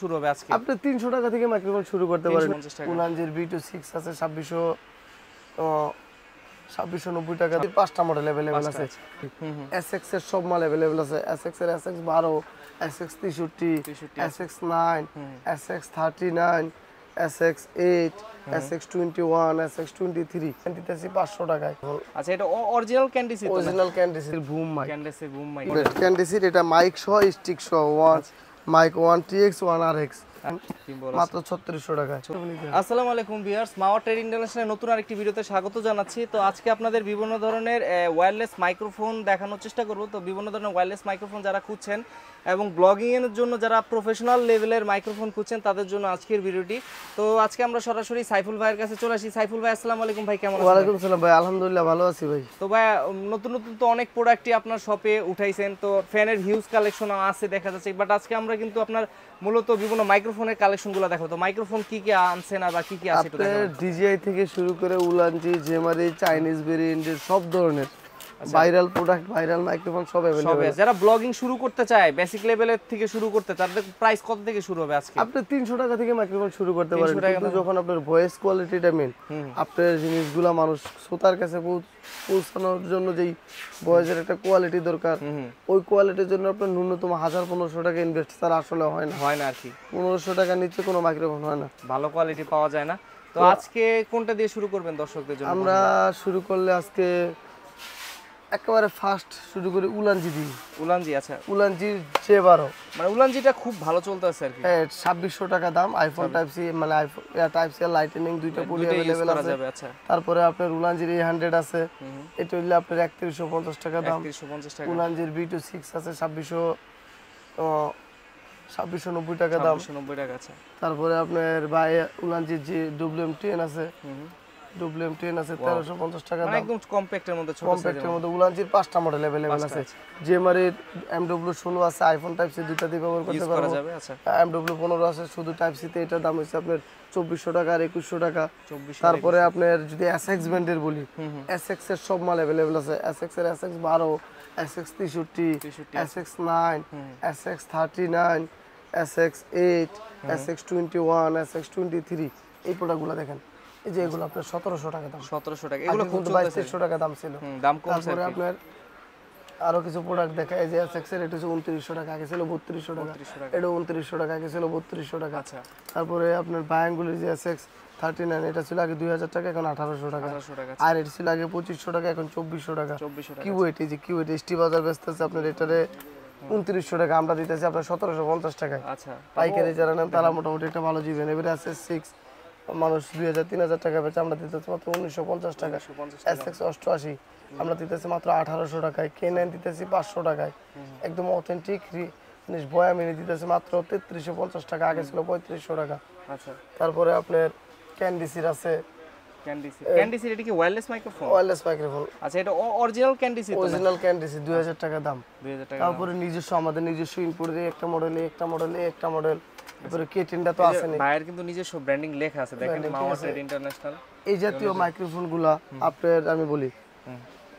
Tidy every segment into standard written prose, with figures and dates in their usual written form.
শুরু হবে আজকে আপনি 300 টাকা থেকে মাইক্রোফোন শুরু করতে পারেন। 350 টাকা। উলানজির B26 আছে 2690 টাকা দিয়ে 5টা মডেল अवेलेबल আছে। SX এর সব মাল अवेलेबल আছে। SX এর SX12, SX63, 63 SX9, SX39, SX8, SX21, SX23 দিতেছি 500 টাকায়। আচ্ছা, এটা অরিজিনাল ক্যান্ডিসি তো? অরিজিনাল ক্যান্ডিসির বুম মাইক। ক্যান্ডিসি বুম মাইক। ক্যান্ডিসির এটা মাইক সহ স্টিক সহ মাইক 1TX 1RX মাত্র 3600 টাকায়। আসসালামু আলাইকুম ভিউয়ার্স, মাওয়া ট্রেড ইন্টারন্যাশনাল নতুন আরেকটি ভিডিওতে স্বাগত জানাচ্ছি। তো আজকে আপনাদের বিভিন্ন ধরনের ওয়্যারলেস মাইক্রোফোন দেখানোর চেষ্টা করব। তো বিভিন্ন ধরনের ওয়্যারলেস মাইক্রোফোন যারা খুঁজছেন এবং ব্লগিং এর জন্য যারা প্রফেশনাল লেভেলের মাইক্রোফোন খুঁজছেন তাদের জন্য আজকের ভিডিওটি। তো আজকে আমরা সরাসরি সাইফুল ভাইয়ের কাছে চলে আসি। সাইফুল ভাই, আসসালামু আলাইকুম ভাই, কেমন আছেন? ওয়ালাইকুম আসসালাম ভাই, আলহামদুলিল্লাহ ভালো আছি ভাই। তো ভাই, নতুন নতুন তো অনেক প্রোডাক্টই আপনার শপে উঠাইছেন, তো ফ্যানের হিউজ কালেকশন আছে দেখা যাচ্ছে, বাট আজকে আমরা কিন্তু আপনার মূলত বিভিন্ন মাইক্রোফোনের কালেকশনগুলো দেখাবো। তো মাইক্রোফোন কি কি আনছেন আর বা কি কি আছে একটু দেখাবেন? আপনার DJI থেকে শুরু করে উলানজি, জেমারি, চাইনিজ ভেরিয়েন্টের সব ধরনের ভাইরাল প্রোডাক্ট, ভাইরাল মাইক্রোফোন সব সবে अवेलेबल। যারা ব্লগিং শুরু করতে চায়, বেসিক লেভেলের থেকে শুরু করতে, তাদের প্রাইস কত থেকে শুরু হবে আজকে? আপনি 300 টাকা থেকে মাইক্রোফোন শুরু করতে পারেন, 300 টাকা কিন্তু যখন আপনার ভয়েস কোয়ালিটিটা মেন, আপনার জিনিসগুলো মানুষ শ্রোতার কাছে পৌঁছানোর জন্য যেই ভয়েসের একটা কোয়ালিটি দরকার, ওই কোয়ালিটির জন্য আপনার ন্যূনতম 1000-1500 টাকা ইনভেস্ট ছাড়া আসলে হয় না আর কি। 1500 টাকার নিচে কোনো মাইক্রোফোন হয় না, ভালো কোয়ালিটি পাওয়া যায় না। তো আজকে কোনটা দিয়ে শুরু করবেন দর্শকদের জন্য? আমরা শুরু করলে আজকে একেবারে ফার্স্ট শুরু করি উলানজি দিয়ে। উলানজি, আচ্ছা। উলানজির J12, মানে উলানজিটা খুব ভালো চলতেছে আর কি। 2600 টাকা দাম। আইফোন টাইপ সি, মানে আইফোন টাইপ সি আর লাইটনিং দুইটা পুরো अवेलेबल আছে। আচ্ছা। তারপরে আপনার উলানজির A100 আছে, এটা হইলে আপনার 3150 টাকা দাম। 3150 টাকা। উলানজির B26 আছে 2690 টাকা দাম। 2690 টাকা, আচ্ছা। তারপরে আপনার বাই উলানজির যে WM10 আছে, WM10 আছে 1350 টাকা মানে দাম। একদম কম্প্যাক্টের মধ্যে, ছোট কম্প্যাক্টের মধ্যে উলানজির 5টা মডেল अवेलेबल আছে। জেমারির MW16 আছে, আইফোন টাইপ সি দুইটা দিয়ে ব্যবহার করতে পারবো। আচ্ছা। MW15 আছে শুধু টাইপ সি তে, এটার দাম হচ্ছে আপনার 2400 টাকা আর 2100 টাকা। 2400। তারপরে আপনার যদি SX ব্র্যান্ডের বলি, SX এর সব মাল अवेलेबल আছে। SX এর SX12, SX63, SX9, SX39, SX8, SX21, SX23, এই প্রোডাক্টগুলো দেখেন, এই যে এগুলো আপনার 1700 টাকা দাম। 1700 টাকা, এগুলো খুব 2200 টাকা দাম ছিল, দাম কমছে। তারপরে আপনার আরো কিছু প্রোডাক্ট দেখা, এই যে SX এর এটা হচ্ছে 2900 টাকা, আগে ছিল 3200 টাকা, এটা 2900 টাকা, আগে ছিল 3200 টাকা। আচ্ছা। তারপরে আপনার বায়াঙ্গুলির যে SX39, এটা ছিল আগে 2000 টাকা, এখন 1800 টাকা। 1800 টাকা। আর এটা ছিল আগে 2500 টাকা, এখন 2400 টাকা। 2400 টাকা। কিউয়েট, এই যে কিউয়েট এসটি বাজার ব্যস্ত আছে আপনার এটারে 2900 টাকা, আমরা দিতেছি আপনার 1750 টাকায়। আচ্ছা। পাইকারি যারা নেন তারা মোটামুটি একটা ভালো জিবেন। এবারে আছে 6 মানুষ 2000-3000 টাকা বেচে, আমরা দিতেছি মাত্র 1950 টাকা। SX88 আমরা দিতেছি মাত্র 1800 টাকায়। K9 দিতেছি 500 টাকায়, একদম অথেন্টিক জিনিস বয়ামি দিতেছি মাত্র 3350 টাকা, আগে ছিল 3500 টাকা। আচ্ছা। তারপরে আপনার ক্যান্ডিসির আছে, ক্যান্ডিসি এটা কি ওয়্যারলেস মাইক্রোফোন? Wireless microphone. আচ্ছা, এটা অরিজিনাল ক্যান্ডিসি তো? অরিজিনাল ক্যান্ডিসি 2000 টাকা দাম। 2000 টাকা। তারপরে নিজস্ব, আমাদের নিজস্ব ইনপুটের একটা মডেল, তারপরে K10টা তো আছে না। ভাইয়ের কিন্তু নিজস্ব ব্র্যান্ডিং লেখা আছে, দেখেন, মাওয়া ট্রেড ইন্টারন্যাশনাল। এই জাতীয় মাইক্রোফোনগুলা আপনার আমি বলি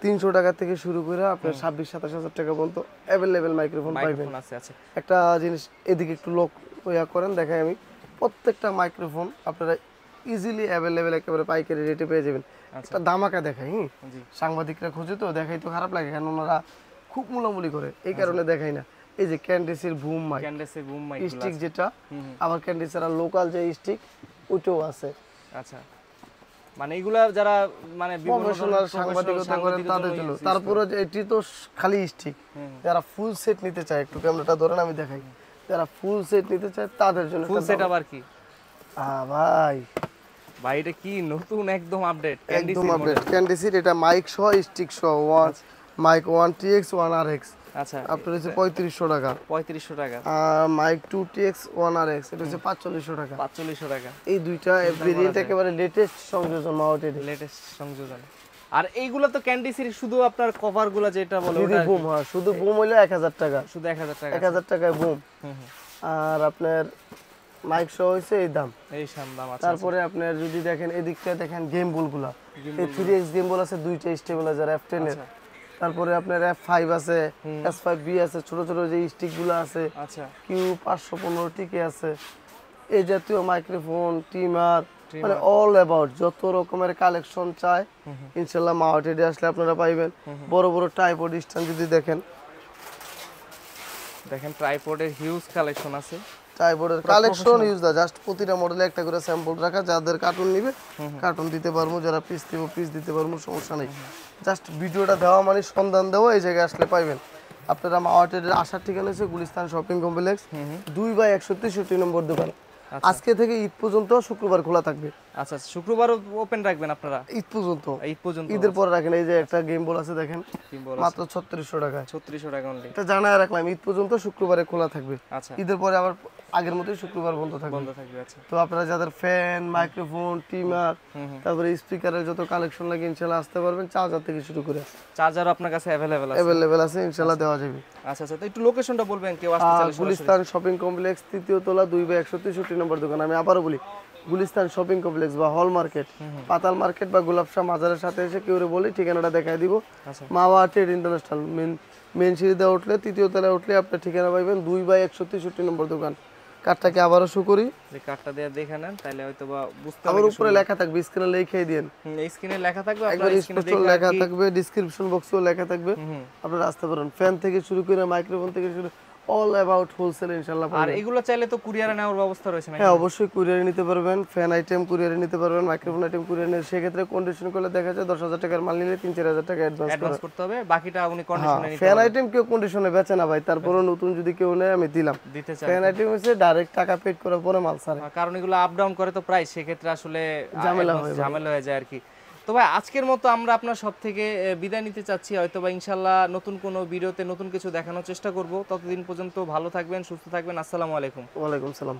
300 টাকা থেকে শুরু করে আপনার 26-27 হাজার টাকা পর্যন্ত अवेलेबल মাইক্রোফোন পাইবেন। আছে। একটা জিনিস এদিকে একটু লোক করেন, দেখাই আমি, প্রত্যেকটা মাইক্রোফোন আপনারা ইজিলি अवेलेबल একেবারে পাইকারি রেটে পেয়ে যাবেন। একটা দামাকা দেখাই, সাংবাদিকরা খুঁজে তো দেখাই, তো খারাপ লাগে, কারণ ওনারা খুব মূলামূলি করে, এই কারণে দেখাই না। এই যে ক্যান্ডিসির বুম মাইক, স্টিক যেটা, আবার ক্যান্ডিসির লোকাল যে স্টিক ওইটাও আছে। আচ্ছা, মানে এগুলা যারা মানে প্রফেশনাল সাংবাদিকতা করেন তাদের জন্য। তারপরে এটি তো খালি স্টিক, যারা ফুল সেট নিতে চায়, একটু ক্যামেরাটা ধরেন আমি দেখাই, যারা ফুল সেট নিতে চায় তাদের জন্য। ফুল সেট আবার কি? ভাই এটা কি নতুন একদম আপডেট ক্যান্ডিসির, এটা মাইক সহ স্টিক সহ মাইক 1TX 1RX। আচ্ছা, আপনার হচ্ছে 3500 টাকা। 3500 টাকা। আর মাইক 2TX 1RX, এটা হচ্ছে 4500 টাকা। 4500 টাকা। এই দুইটা ভেরিয়েন্ট একেবারে লেটেস্ট সংযোজন, মাওয়াটের লেটেস্ট সংযোজন। আর এইগুলা তো ক্যান্ডিসির শুধু আপনার কভারগুলো যেটা বলে ওটা বুম, হ্যাঁ, শুধু বুম হইলো 1000 টাকা, শুধু 1000 টাকা, 1000 টাকায় বুম। আর আপনার মাইক সহ হইছে এই দাম, এই দাম আছে। তারপরে আপনার যদি দেখেন এদিকটা দেখেন গেমবলগুলা, এই 3X গেমবল আছে, দুইটা স্টেবিলাইজার F10 এর, তারপরে আপনার F5 আছে, S5B আছে, ছোট ছোট যে স্টিকগুলো আছে, আচ্ছা Q515 টিকে আছে, এই জাতীয় মাইক্রোফোন, ট্রিমার, মানে অল অ্যাবাউট যত রকমের কালেকশন চাই ইনশাল্লাহ মাওয়া ট্রেডে আসলে আপনারা পাইবেন। বড় বড় ট্রাইপড স্ট্যান্ড যদি দেখেন, ট্রাইপডের হিউজ কালেকশন আছে। ট্রাইপডের কালেকশন ইউজ দা জাস্ট প্রতিটা মডেলে একটা করে স্যাম্পল রাখা, যাদের কার্টুন নিবে কার্টুন দিতে পারবো, যারা পিস দিব পিস দিতে পারবো, সমস্যা নেই। জাস্ট ভিডিওটা দেওয়া মানে সন্ধান দেওয়া, এই জায়গায় আসলে পাইবেন। আপনারা মাওয়া ট্রেডের আসার ঠিকানা হচ্ছে গুলিস্তান শপিং কমপ্লেক্স 2/163 নম্বর দোকান। আজকে থেকে ঈদ পর্যন্ত শুক্রবার খোলা থাকবে। আচ্ছা শুক্রবার ওপেন রাখবেন আপনারা? ঈদ পর্যন্ত। ঈদ পর্যন্ত, ঈদের পরে রাখেন। এই যে একটা গেম বল আছে দেখেন, মাত্র 3600 টাকা। 3600 টাকা অনলি। এটা জানায় রাখলাম, ঈদ পর্যন্ত শুক্রবারে খোলা থাকবে। আচ্ছা ঈদের পরে আবার আগের মতোই শুক্রবার বন্ধ থাকবে। আচ্ছা। তো আপনারা যাদের ফ্যান, মাইক্রোফোন, টিমার, তারপরে স্পিকারের যত কালেকশন লাগে ইনশাআল্লাহ আসতে পারবেন। চার্জার থেকে শুরু করে চার্জারও আপনার কাছে অ্যাভেলেবেল আছে, ইনশাআল্লাহ দেওয়া যাবে। আচ্ছা তো একটু লোকেশনটা বলবেন, কেউ আসতে চাইলে? গুলিস্তান শপিং কমপ্লেক্স 3য় তলা 2/163 নম্বর দোকান। আমি আবারও বলি, গুলিস্তান শপিং কমপ্লেক্স বা হল মার্কেট, পাতাল মার্কেট বা গোলাপশাহ মাজারের সাথে এসে কেউ বলি ঠিকানাটা দেখাই দিব। মাওয়া ট্রেড ইন্টারন্যাশনাল মেন সিঁড়িতে উঠলে 3য় তলায় উঠলে আপনার ঠিকানা পাইবেন 2/163 নম্বর দোকান। কার্ডটাকে আবারও শো করি, যে কার্ডটা দিয়ে দেখে নেন তাহলে হয়তো বা বুঝতে আমার উপরে লেখা থাকবে, স্ক্রিনে লিখে দিন। এই স্ক্রিনে লেখা থাকবে, একবার স্পষ্ট লেখা থাকবে, ডেসক্রিপশন বক্সেও লেখা থাকবে, আপনারা আসতে পারেন। ফ্যান থেকে শুরু করে মাইক্রোফোন থেকে শুরু অল অ্যাবাউট হোলসেল ইনশাআল্লাহ পাবেন। আর এগুলো চাইলে তো কুরিয়ারে নেওয়ার ব্যবস্থা রয়েছে নাকি? হ্যাঁ অবশ্যই কুরিয়ারে নিতে পারবেন। ফ্যান আইটেম কুরিয়ারে নিতে পারবেন, মাইক্রোফোন আইটেম কুরিয়ারে নিতে, সেক্ষেত্রে কন্ডিশন করলে দেখা যায় 10,000 টাকার মাল নিলে 3-4,000 টাকা অ্যাডভান্স করতে হবে, বাকিটা উনি কন্ডিশনে নিতে ফ্যান আইটেম কেউ কন্ডিশনে বেচে না ভাই, তারপরে নতুন যদি কেউ নেয় আমি দিলাম। ফ্যান আইটেম হচ্ছে ডাইরেক্ট টাকা পেড করার পরে মাল ছাড়ে, কারণ এগুলো আপ ডাউন করে তো প্রাইস, সেক্ষেত্রে আসলে ঝামেলা হয়ে যায় আর কি। তো ভাই আজকের মতো আমরা আপনার সব থেকে বিদায় নিতে চাচ্ছি। হয়তো বা ইনশাল্লাহ নতুন কোনো ভিডিওতে নতুন কিছু দেখানোর চেষ্টা করব। ততদিন পর্যন্ত ভালো থাকবেন, সুস্থ থাকবেন। আসসালামু আলাইকুম। ওয়ালাইকুম সালাম।